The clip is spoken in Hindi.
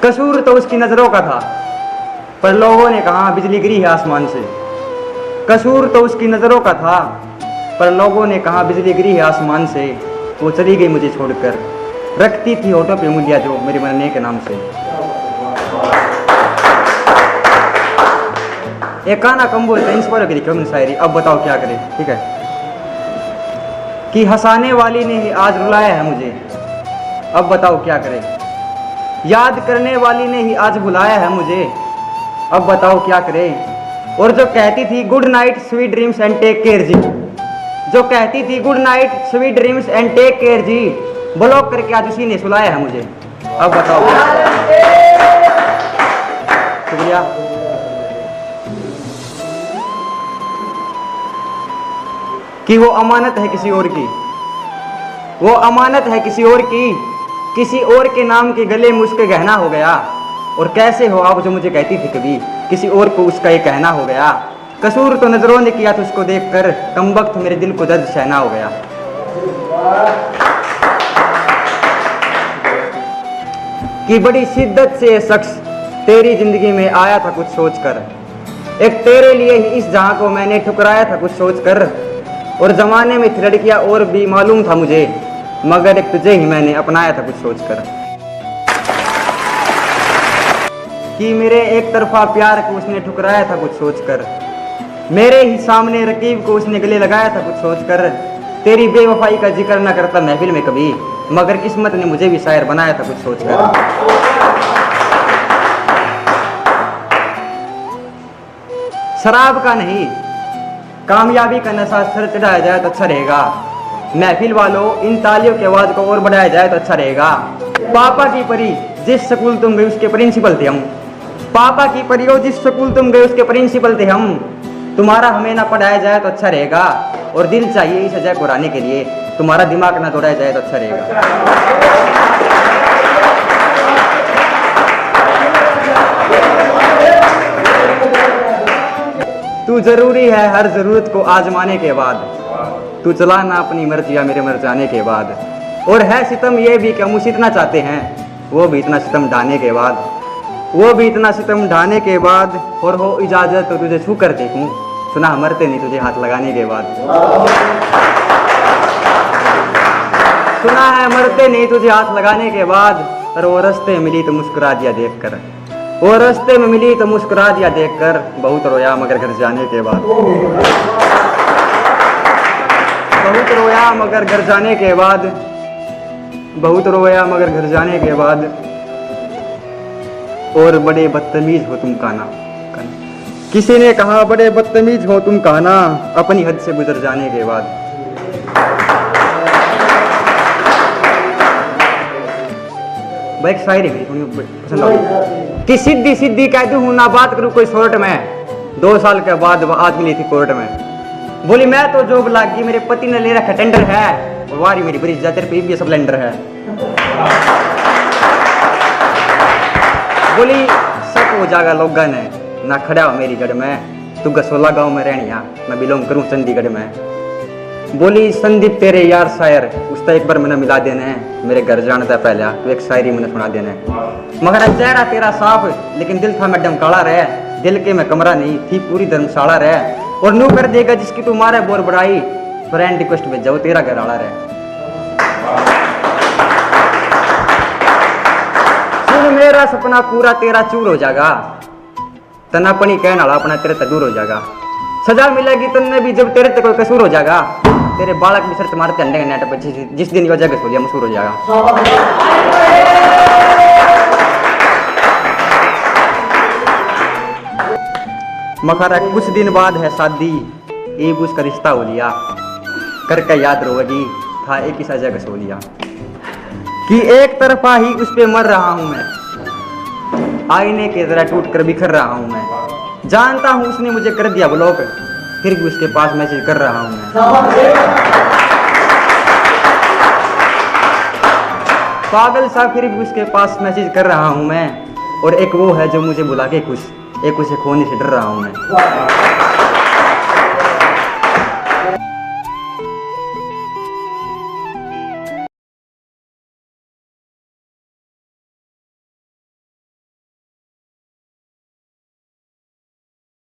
कसूर तो उसकी नजरों का था, पर लोगों ने कहा बिजली गिरी है आसमान से। कसूर तो उसकी नजरों का था, पर लोगों ने कहा बिजली गिरी है आसमान से। वो चली गई मुझे छोड़कर, रखती थी होठों पे उंगलियां जो मेरे मरने के नाम से। एक गाना कम बोलते हैं, इंस्पायर होकर लिखी शायरी। अब बताओ क्या करें, ठीक है। कि हंसाने वाली ने ही आज रुलाया है मुझे, अब बताओ क्या करें। याद करने वाली ने ही आज बुलाया है मुझे, अब बताओ क्या करें। और जो कहती थी good night sweet dreams and take care ji, जो कहती थी good night sweet dreams and take care ji, block करके आज उसी ने सुलाया है मुझे, अब बताओ क्या करें। शुक्रिया। कि वो अमानत है किसी और की, वो अमानत है किसी और की, किसी और के नाम के गले में उसके गहना हो गया। और कैसे हो आप जो मुझे कहती थी कभी, किसी और को उसका ये कहना हो गया। कसूर तो नजरों ने किया था उसको देखकर, कमबख्त मेरे दिल को दर्द सहना हो गया। कि बड़ी शिद्दत से ये शख्स तेरी जिंदगी में आया था कुछ सोचकर, एक तेरे लिए ही इस जहां को मैंने ठुकराया था कुछ सोचकर। और जमाने में थी लड़कियां और भी मालूम था मुझे, मगर एक तुझे ही मैंने अपनाया था कुछ सोचकर। कि मेरे एक तरफा प्यार को उसने ठुकराया था कुछ सोचकर, मेरे ही सामने रकीब को उसने गले लगाया था कुछ सोचकर। तेरी बेवफाई का जिक्र न करता महफिल में कभी, मगर किस्मत ने मुझे भी शायर बनाया था कुछ सोचकर। शराब का नहीं, कामयाबी का नशा सर चढ़ाया जाए तो अच्छा रहेगा। महफिल वालों, इन तालियों की आवाज को और बढ़ाया जाए तो अच्छा रहेगा। पापा की परी जिस स्कूल तुम गए उसके प्रिंसिपल थे हम, पापा की परी हो जिस स्कूल तुम गए उसके प्रिंसिपल थे हम। तुम्हारा हमें ना पढ़ाया जाए तो अच्छा रहेगा, और दिल चाहिए इस अजय को राने के लिए, तुम्हारा दिमाग ना दौड़ाया जाए तो अच्छा रहेगा। तू जरूरी है हर जरूरत को आजमाने के बाद, तू चला ना अपनी मर्जियां मेरे मर जाने के बाद। और है सितम ये भी कि हम उसे इतना चाहते हैं, वो भी इतना सितम ढाने के बाद, वो भी इतना सितम ढाने के बाद। और हो इजाजत तो तुझे छू कर देखूं, सुना मरते नहीं तुझे हाथ लगाने के बाद। सुना है मरते नहीं तुझे हाथ लगाने के बाद। और वो रास्ते मिली तो मुस्कुरा दिया देख कर, वो रास्ते में मिली तो मुस्कुरा दिया देखकर। बहुत रोया मगर घर जाने के बाद, बहुत रोया मगर घर जाने के बाद, बहुत रोया मगर घर जाने के बाद। और बड़े बदतमीज हो तुम काना, किसी ने कहा बड़े बदतमीज हो तुम काना, अपनी हद से गुजर जाने के बाद। एक शायरी पसंद आई कि सीधी सीधी कह दूं ना बात करूं कोई शॉर्ट में। 2 साल के बाद आज मिली थी कोर्ट में, बोली मैं तो जॉब लागी, मेरे पति ने ले रखा टेंडर है, और वारी मेरी बड़ी जाकर पे भी स्प्लेंडर है। बोली शक हो जाएगा लोगों ने ना खड़ा हो मेरी गढ़ में, तू गसोला गांव में रहनिया मैं बिलोंग करूं चंडीगढ़ में। बोली संदीप तेरे यार शायर उसका एक बार मैंने मिला देना है, मेरे घर जाने था पहले तो एक शायरी मैंने सुना देना है। मगर चेहरा तेरा साफ लेकिन दिल था मैडम काला रहे, दिल के में कमरा नहीं थी पूरी धर्मशाला रहे। और नू कर देगा जिसकी तू मारे बोर बढ़ाई, फ्रेंड रिक्वेस्ट भेज जाओ तेरा घर आला रहे। सुन मेरा सपना पूरा तेरा चूर हो जाएगा, तनापनी कहना वाला अपना तेरे से दूर हो जाएगा। सजा मिलेगी तुमने भी जब तेरे से कोई कसूर हो जाएगा, तेरे बालक भी सर्च मारते अंडे के नेट पर, जिस दिन वजह के सोलिया मशहूर हो जाएगा। मखरा कुछ दिन बाद है शादी, एक उसका रिश्ता हो लिया, करके याद रोगी था एक ही सजा का सोलिया। कि एक तरफा ही उस पे मर रहा हूं मैं, आईने के जरा टूट कर बिखर रहा हूं मैं। जानता हूं उसने मुझे कर दिया ब्लॉक, फिर भी उसके पास मैसेज कर रहा हूं मैं। पागल सा फिर भी उसके पास मैसेज कर रहा हूं मैं। और एक वो है जो मुझे बुला के खुश, एक उसे खोने से डर रहा हूं मैं।